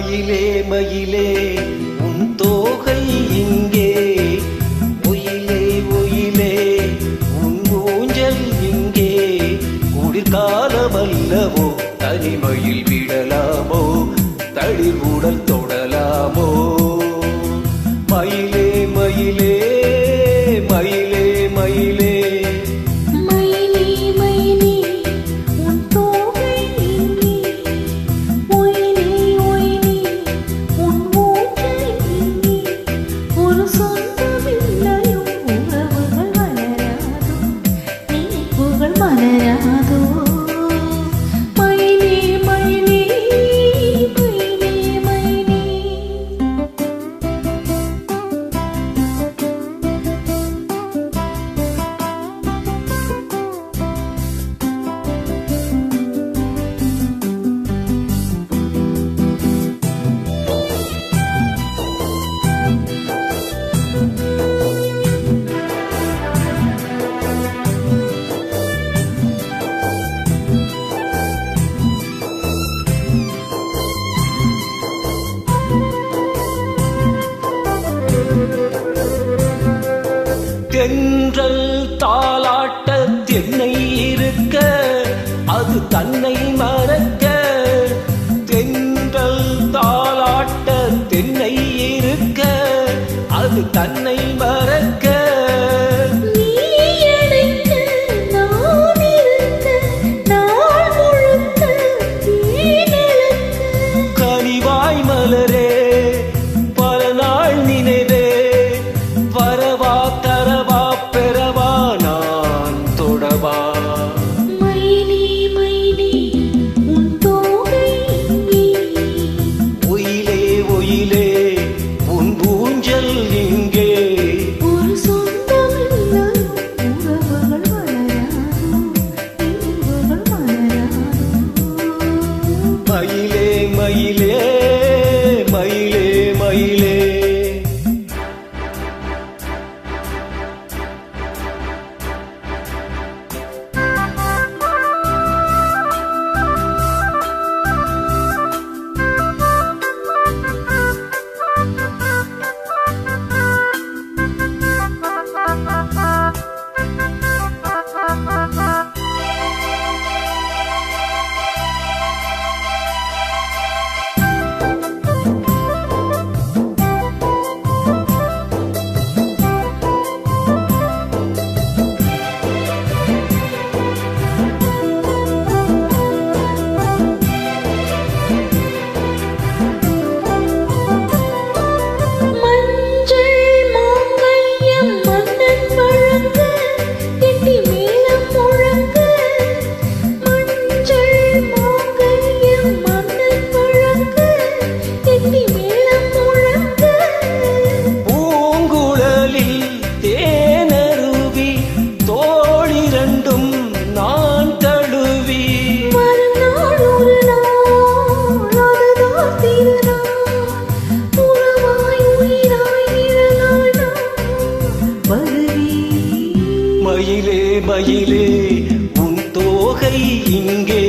மயிலே மயிலே உன் தோகை இங்கே, ஒயிலே ஒயிலே உன் ஊஞ்சல் இங்கே. குளிர்காலமல்லவோ தனிமையில் விடலாமோ, தளிர் உடல் தொடலாமோ. மயிலே மயிலே மயிலே மயிலே தென்றல் தாலாட்ட தென்னை இருக்க, அது தன்னை மறக்க. தென்றல் தாலாட்ட தென்னை இருக்க, அது தன்னை மறக்க. கனிவாய் மலரே பல நாள் நினைவே, வரவா தரவா பெறவா நான் தொடவா. மயிலே மயிலே உன் தோகை இங்கே, ஒயிலே ஒயிலே உன் ஊஞ்சல் இங்கே. ஒரு சொந்தமில்லை உறவுகள் வளராதோ, உறவுகள் வளராதோ. மயிலே மயிலே மயிலே மயிலே மயிலே மயிலே உன் தோகை இங்கே.